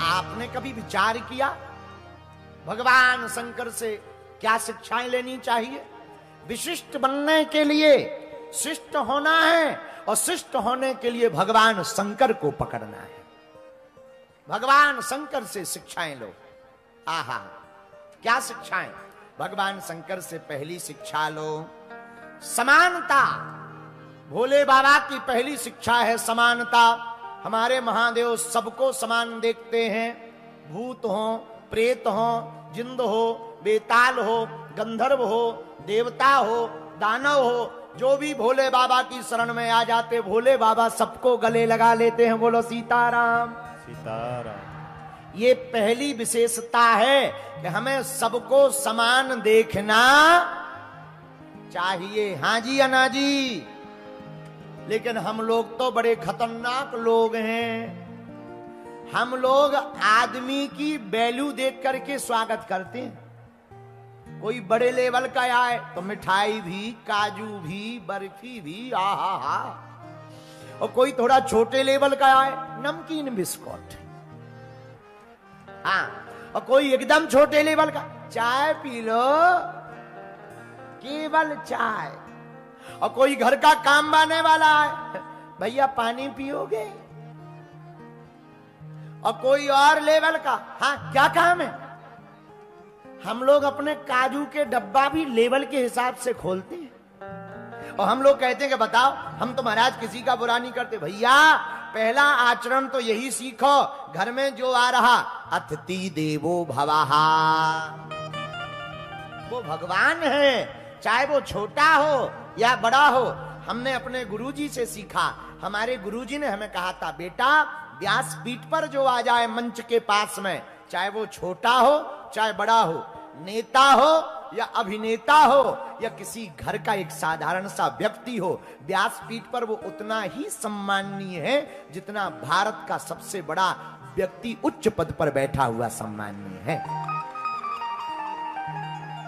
आपने कभी विचार किया भगवान शंकर से क्या शिक्षाएं लेनी चाहिए? विशिष्ट बनने के लिए शिष्ट होना है, और शिष्ट होने के लिए भगवान शंकर को पकड़ना है। भगवान शंकर से शिक्षाएं लो। आहा, क्या शिक्षाएं? भगवान शंकर से पहली शिक्षा लो समानता। भोले बाबा की पहली शिक्षा है समानता। हमारे महादेव सबको समान देखते हैं, भूत हो, प्रेत हो, जिंद हो, बेताल हो, गंधर्व हो, देवता हो, दानव हो, जो भी भोले बाबा की शरण में आ जाते भोले बाबा सबको गले लगा लेते हैं। बोलो सीताराम सीताराम। ये पहली विशेषता है कि हमें सबको समान देखना चाहिए। हाँ जी अना जी। लेकिन हम लोग तो बड़े खतरनाक लोग हैं। हम लोग आदमी की वैल्यू देख करके स्वागत करते हैं। कोई बड़े लेवल का आए तो मिठाई भी, काजू भी, बर्फी भी, आहा हा। और कोई थोड़ा छोटे लेवल का आए, नमकीन बिस्कुट। हाँ, और कोई एकदम छोटे लेवल का, चाय पी लो, केवल चाय। और कोई घर का काम बाने वाला है, भैया पानी पियोगे? और कोई और लेवल का, हाँ क्या काम है? हम लोग अपने काजू के डब्बा भी लेवल के हिसाब से खोलते हैं। और हम लोग कहते हैं कि बताओ, हम तो महाराज किसी का बुरा नहीं करते। भैया पहला आचरण तो यही सीखो, घर में जो आ रहा अतिथि देवो भवः, वो भगवान है, चाहे वो छोटा हो या बड़ा हो। हमने अपने गुरुजी से सीखा। हमारे गुरुजी ने हमें कहा था, बेटा व्यासपीठ पर जो आ जाए मंच के पास में, चाहे वो छोटा हो चाहे बड़ा हो, नेता हो या अभिनेता हो या किसी घर का एक साधारण सा व्यक्ति हो, व्यासपीठ पर वो उतना ही सम्माननीय है जितना भारत का सबसे बड़ा व्यक्ति उच्च पद पर बैठा हुआ सम्माननीय है।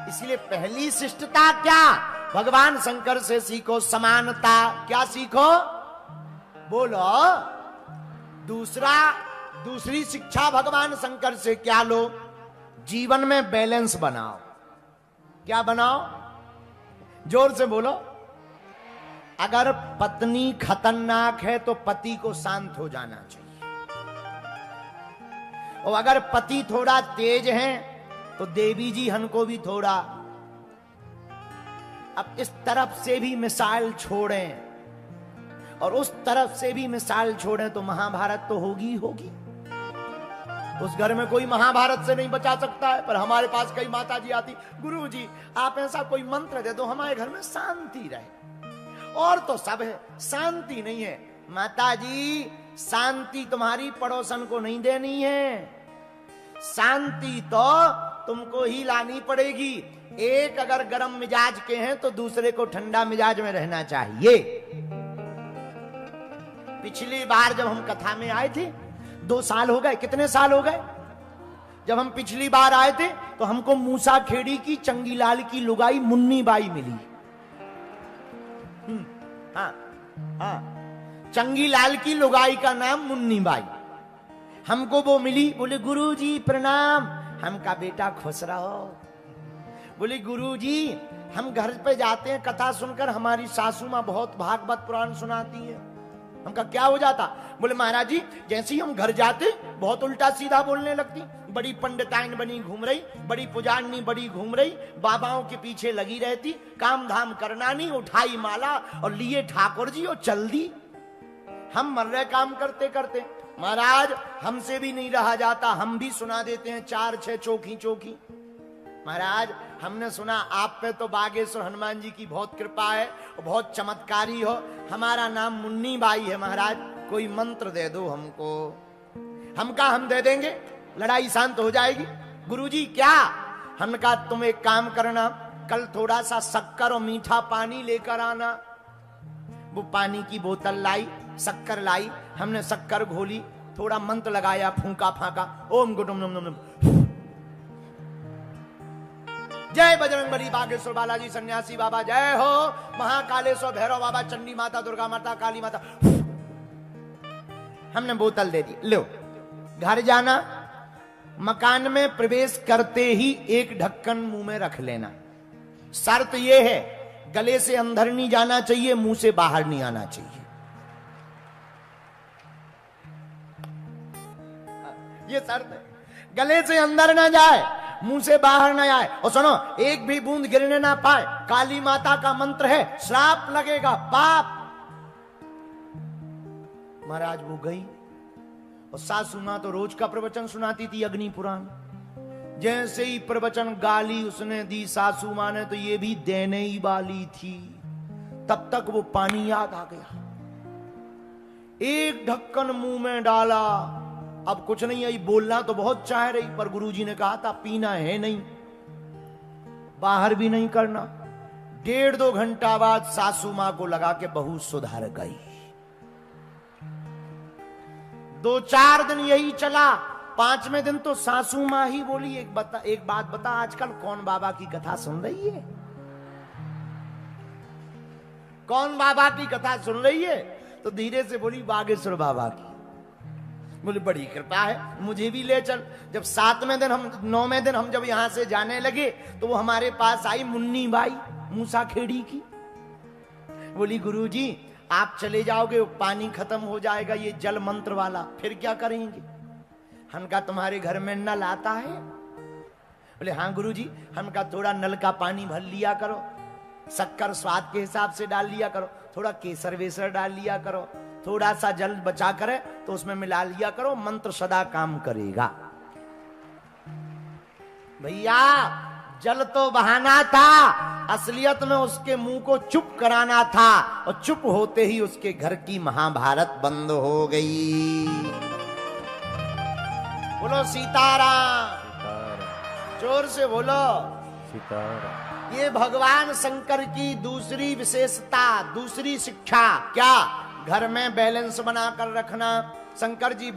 इसलिए पहली शिष्टता क्या? भगवान शंकर से सीखो समानता। क्या सीखो? बोलो। दूसरी शिक्षा भगवान शंकर से क्या लो? जीवन में बैलेंस बनाओ। क्या बनाओ? जोर से बोलो। अगर पत्नी खतरनाक है तो पति को शांत हो जाना चाहिए, और अगर पति थोड़ा तेज है तो देवी जी हमको भी थोड़ा। अब इस तरफ से भी मिसाल छोड़ें और उस तरफ से भी मिसाल छोड़ें तो महाभारत तो होगी होगी। उस घर में कोई महाभारत से नहीं बचा सकता है, पर हमारे पास कई माता जी आती, गुरु जी आप ऐसा कोई मंत्र दे दो हमारे घर में शांति रहे। और तो सब है, शांति नहीं है। माता जी शांति तुम्हारी पड़ोसन को नहीं देनी है, शांति तो तुमको ही लानी पड़ेगी। एक अगर गर्म मिजाज के हैं तो दूसरे को ठंडा मिजाज में रहना चाहिए। पिछली बार जब हम कथा में आए थे, 2 साल हो गए, कितने साल हो गए? जब हम पिछली बार आए थे तो हमको मूसा खेड़ी की चंगीलाल की लुगाई मुन्नी बाई मिली। हाँ हाँ, चंगीलाल की लुगाई का नाम मुन्नी बाई। हमको वो मिली, बोले गुरुजी प्रणाम। हम का बेटा खुश रहो। बोले गुरुजी हम घर पे जाते हैं, कथा सुनकर हमारी सासू माँ बहुत भागवत पुराण सुनाती है। हमका क्या हो जाता? बोले महाराज जी जैसे ही हम घर जाते बहुत उल्टा सीधा बोलने लगती। बड़ी पंडिताइन बनी घूम रही, बड़ी पुजारनी बड़ी घूम रही, बाबाओं के पीछे लगी रहती, काम धाम करना नहीं, उठाई माला और लिए ठाकुर जी और चल दी। हम मर रहे काम करते करते। महाराज हमसे भी नहीं रहा जाता, हम भी सुना देते हैं 4-6 चौकी चौकी। महाराज हमने सुना आप पे तो बागेश्वर हनुमान जी की बहुत कृपा है, बहुत चमत्कारी हो। हमारा नाम मुन्नी बाई है महाराज, कोई मंत्र दे दो हमको। हम कहा हम दे देंगे, लड़ाई शांत हो जाएगी। गुरुजी क्या? हमने कहा तुम एक काम करना, कल थोड़ा सा शक्कर और मीठा पानी लेकर आना। वो पानी की बोतल लाई, शक्कर लाई, हमने शक्कर घोली, थोड़ा मंत्र लगाया, फूंका फाका, ओम गुडुम नम नम। जय बजरंगबली बागेश्वर बालाजी सन्यासी बाबा, जय हो महाकालेश्वर भैरव बाबा, चंडी माता, दुर्गा माता, काली माता। हमने बोतल दे दी, लो घर जाना मकान में प्रवेश करते ही एक ढक्कन मुंह में रख लेना। शर्त यह है, गले से अंदर नहीं जाना चाहिए, मुंह से बाहर नहीं आना चाहिए। ये शर्त है, गले से अंदर ना जाए, मुंह से बाहर ना आए। और सुनो, एक भी बूंद गिरने ना पाए। काली माता का मंत्र है, श्राप लगेगा, पाप। महाराज वो गई और सासू मां तो रोज का प्रवचन सुनाती थी, अग्नि पुराण। जैसे ही प्रवचन गाली उसने दी सासू मां ने, तो ये भी देने ही वाली थी, तब तक वो पानी याद आ गया। एक ढक्कन मुंह में डाला, अब कुछ नहीं आई, बोलना तो बहुत चाह रही, पर गुरुजी ने कहा था पीना है नहीं, बाहर भी नहीं करना। 1.5-2 घंटा बाद सासू मां को लगा के बहू सुधर गई। 2-4 दिन यही चला। 5वें दिन तो सासू मां ही बोली, एक बात बता, आजकल कौन बाबा की कथा सुन रही है? कौन बाबा की कथा सुन रही है? तो धीरे से बोली, बागेश्वर बाबा की। बोले बड़ी कृपा है, मुझे भी ले चल। जब 9वें दिन हम जब यहां से जाने लगे, तो वो हमारे पास आई मुन्नी बाई मूसा खेड़ी की। बोली गुरुजी आप चले जाओगे, पानी खत्म हो जाएगा, ये जल मंत्र वाला, फिर क्या करेंगे? हम कहा तुम्हारे घर में नल आता है? बोले हाँ गुरुजी। हम कहा थोड़ा नल का पानी भर लिया करो, शक्कर स्वाद के हिसाब से डाल लिया करो, थोड़ा केसर वेसर डाल लिया करो, थोड़ा सा जल बचा करे तो उसमें मिला लिया करो, मंत्र सदा काम करेगा। भैया जल तो बहाना था, असलियत में उसके मुंह को चुप कराना था, और चुप होते ही उसके घर की महाभारत बंद हो गई। बोलो सीताराम, जोर से बोलो सीताराम। ये भगवान शंकर की दूसरी विशेषता, दूसरी शिक्षा क्या? घर में बैलेंस बनाकर रखना। शंकर जी